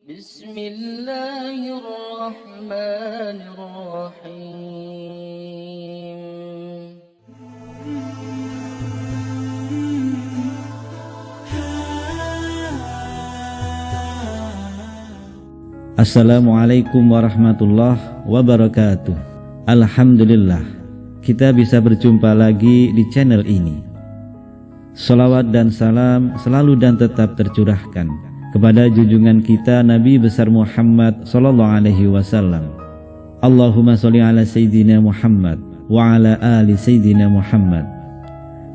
Bismillahirrahmanirrahim. Assalamualaikum warahmatullahi wabarakatuh. Alhamdulillah, kita bisa berjumpa lagi di channel ini. Salawat dan salam selalu dan tetap tercurahkan kepada junjungan kita Nabi besar Muhammad sallallahu alaihi wasallam. Allahumma sholli ala sayyidina Muhammad wa ala ali sayyidina Muhammad.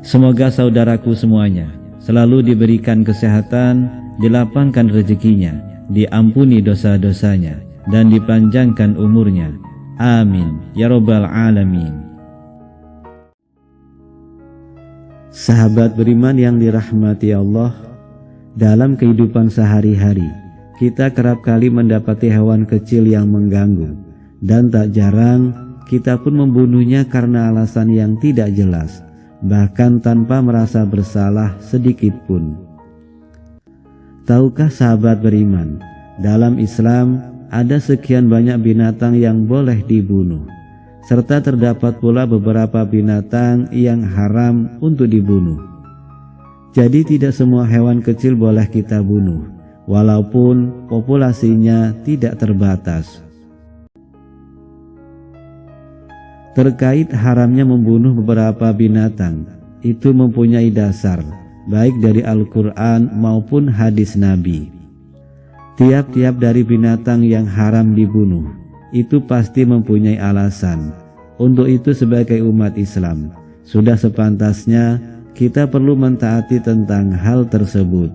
Semoga saudaraku semuanya selalu diberikan kesehatan, dilapangkan rezekinya, diampuni dosa-dosanya, dan dipanjangkan umurnya. Amin ya rabbal alamin. Sahabat beriman yang dirahmati Allah, dalam kehidupan sehari-hari kita kerap kali mendapati hewan kecil yang mengganggu, dan tak jarang kita pun membunuhnya karena alasan yang tidak jelas, bahkan tanpa merasa bersalah sedikit pun. Tahukah sahabat beriman, dalam Islam ada sekian banyak binatang yang boleh dibunuh, serta terdapat pula beberapa binatang yang haram untuk dibunuh. Jadi tidak semua hewan kecil boleh kita bunuh, walaupun populasinya tidak terbatas. Terkait haramnya membunuh beberapa binatang, itu mempunyai dasar baik dari Al-Quran maupun hadis Nabi. Tiap-tiap dari binatang yang haram dibunuh itu pasti mempunyai alasan. Untuk itu sebagai umat Islam sudah sepantasnya kita perlu mentaati tentang hal tersebut.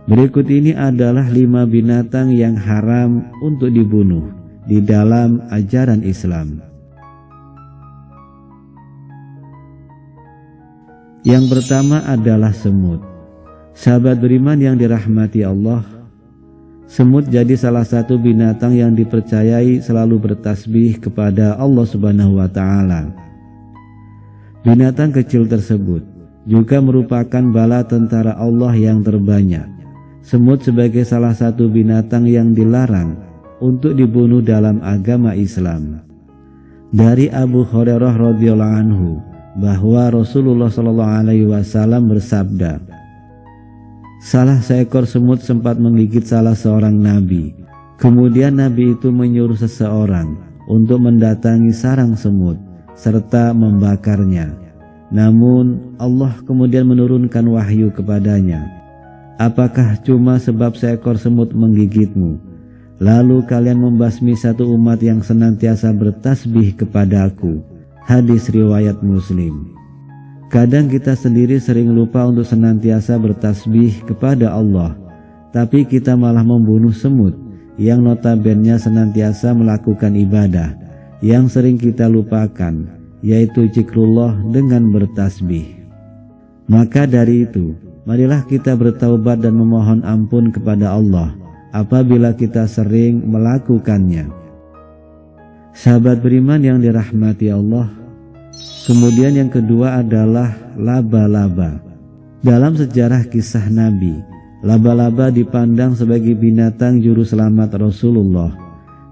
Berikut ini adalah 5 binatang yang haram untuk dibunuh di dalam ajaran Islam. Yang pertama adalah semut. Sahabat beriman yang dirahmati Allah, semut jadi salah satu binatang yang dipercayai selalu bertasbih kepada Allah Subhanahu wa Ta'ala. Binatang kecil tersebut juga merupakan bala tentara Allah yang terbanyak. Semut sebagai salah satu binatang yang dilarang untuk dibunuh dalam agama Islam. Dari Abu Hurairah radhiyallahu anhu bahwa Rasulullah Shallallahu Alaihi Wasallam bersabda, salah seekor semut sempat menggigit salah seorang nabi. Kemudian nabi itu menyuruh seseorang untuk mendatangi sarang semut serta membakarnya. Namun Allah kemudian menurunkan wahyu kepadanya, apakah cuma sebab seekor semut menggigitmu, lalu kalian membasmi satu umat yang senantiasa bertasbih kepadaku? Hadis riwayat Muslim. Kadang kita sendiri sering lupa untuk senantiasa bertasbih kepada Allah, tapi kita malah membunuh semut yang notabene senantiasa melakukan ibadah. Yang sering kita lupakan yaitu zikrullah dengan bertasbih. Maka dari itu, marilah kita bertaubat dan memohon ampun kepada Allah apabila kita sering melakukannya. Sahabat beriman yang dirahmati Allah, kemudian yang kedua adalah laba-laba. Dalam sejarah kisah Nabi, laba-laba dipandang sebagai binatang juru selamat Rasulullah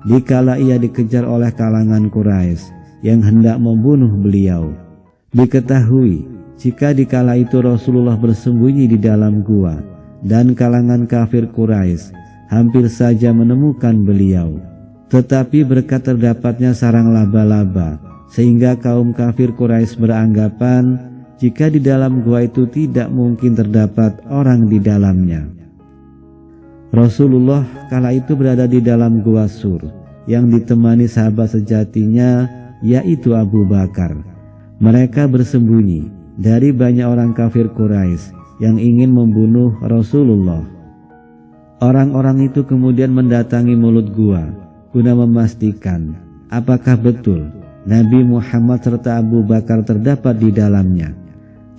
dikala ia dikejar oleh kalangan Quraisy yang hendak membunuh beliau. Diketahui jika dikala itu Rasulullah bersembunyi di dalam gua dan kalangan kafir Quraisy hampir saja menemukan beliau. Tetapi berkat terdapatnya sarang laba-laba, sehingga kaum kafir Quraisy beranggapan jika di dalam gua itu tidak mungkin terdapat orang di dalamnya. Rasulullah kala itu berada di dalam gua Sur yang ditemani sahabat sejatinya yaitu Abu Bakar. Mereka bersembunyi dari banyak orang kafir Quraisy yang ingin membunuh Rasulullah. Orang-orang itu kemudian mendatangi mulut gua guna memastikan apakah betul Nabi Muhammad serta Abu Bakar terdapat di dalamnya.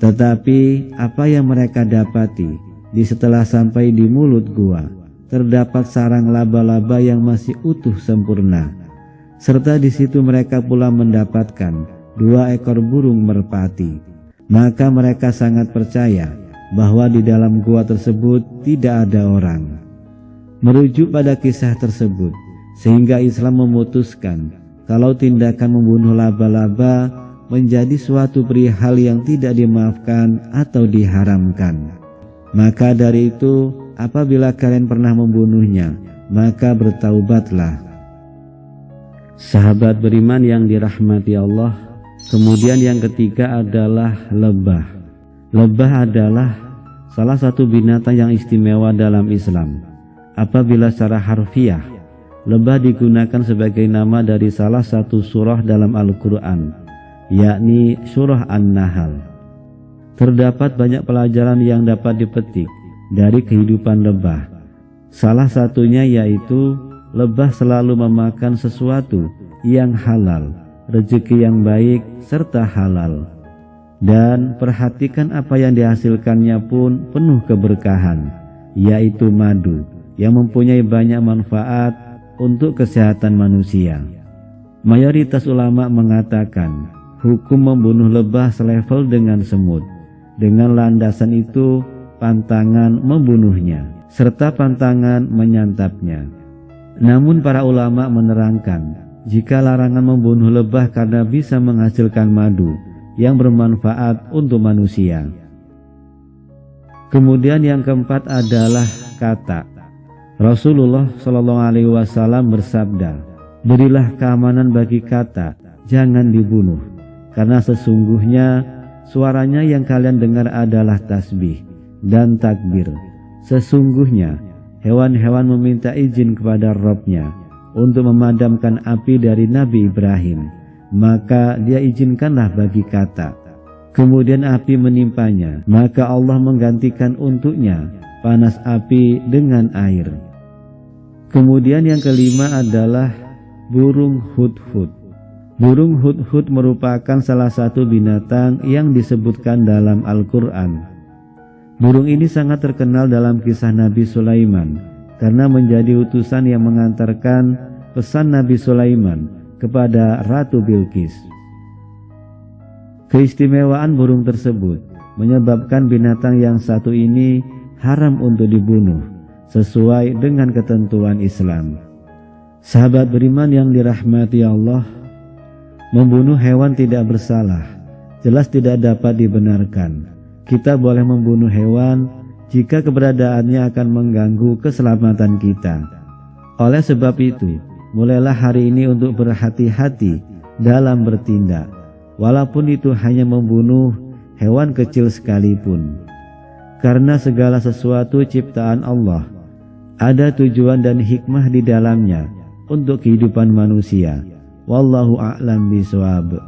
Tetapi apa yang mereka dapati setelah sampai di mulut gua, terdapat sarang laba-laba yang masih utuh sempurna, serta di situ mereka pula mendapatkan 2 ekor burung merpati. Maka mereka sangat percaya bahwa di dalam gua tersebut tidak ada orang. Merujuk pada kisah tersebut, sehingga Islam memutuskan kalau tindakan membunuh laba-laba menjadi suatu perihal yang tidak dimaafkan atau diharamkan. Maka dari itu, apabila kalian pernah membunuhnya, maka bertaubatlah. Sahabat beriman yang dirahmati Allah, kemudian yang ketiga adalah lebah. Lebah adalah salah satu binatang yang istimewa dalam Islam. Apabila secara harfiah, lebah digunakan sebagai nama dari salah satu surah dalam Al-Quran, yakni surah An-Nahl. Terdapat banyak pelajaran yang dapat dipetik dari kehidupan lebah. Salah satunya yaitu lebah selalu memakan sesuatu yang halal, rezeki yang baik, serta halal. Dan perhatikan apa yang dihasilkannya pun penuh keberkahan, yaitu madu yang mempunyai banyak manfaat untuk kesehatan manusia. Mayoritas ulama mengatakan hukum membunuh lebah selevel dengan semut. Dengan landasan itu, pantangan membunuhnya serta pantangan menyantapnya. Namun para ulama menerangkan, jika larangan membunuh lebah karena bisa menghasilkan madu yang bermanfaat untuk manusia. Kemudian yang keempat adalah kata. Rasulullah SAW bersabda, berilah keamanan bagi kata, jangan dibunuh, karena sesungguhnya suaranya yang kalian dengar adalah tasbih dan takbir. Sesungguhnya hewan-hewan meminta izin kepada Rabb-nya untuk memadamkan api dari Nabi Ibrahim, maka dia izinkanlah bagi kata. Kemudian api menimpanya, maka Allah menggantikan untuknya panas api dengan air. Kemudian yang kelima adalah burung hudhud. Burung hudhud merupakan salah satu binatang yang disebutkan dalam Al-Quran. Burung ini sangat terkenal dalam kisah Nabi Sulaiman karena menjadi utusan yang mengantarkan pesan Nabi Sulaiman kepada Ratu Bilqis. Keistimewaan burung tersebut menyebabkan binatang yang satu ini haram untuk dibunuh sesuai dengan ketentuan Islam. Sahabat beriman yang dirahmati Allah, membunuh hewan tidak bersalah, jelas tidak dapat dibenarkan. Kita boleh membunuh hewan jika keberadaannya akan mengganggu keselamatan kita. Oleh sebab itu, mulailah hari ini untuk berhati-hati dalam bertindak, walaupun itu hanya membunuh hewan kecil sekalipun. Karena segala sesuatu ciptaan Allah ada tujuan dan hikmah di dalamnya untuk kehidupan manusia. Wallahu a'lam bishawab.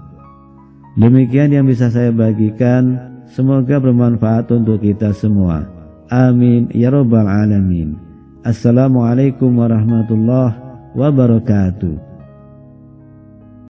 Demikian yang bisa saya bagikan, semoga bermanfaat untuk kita semua. Amin ya rabbal alamin. Assalamualaikum warahmatullahi wabarakatuh.